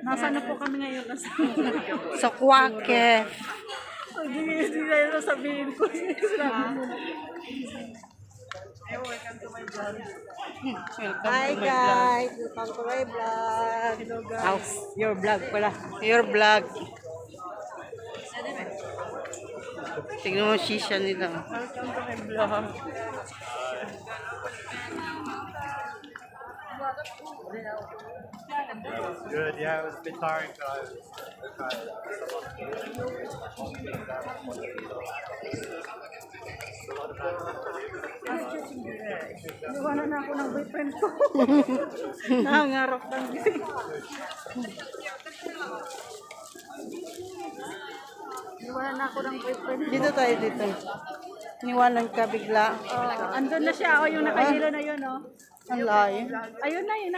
Nasa na po kami ngayon? Sa Kwake. Hindi na sabihin ko. Welcome to my vlog. Hi guys, welcome to my vlog. Hello guys. Your vlog pala. Your vlog. Tingnan mo shisha nila. Welcome to my vlog. Good, yeah, it was a bit tiring, but I was Iwanan na ako ng boyfriend ko. Nangangarap ng gising. Iwanan na ako ng boyfriend ko. Dito tayo dito. Niwanan ka bigla. Andun na siya. O, yung nakahilo na yun, oh. Ang layo. Ayun na, yun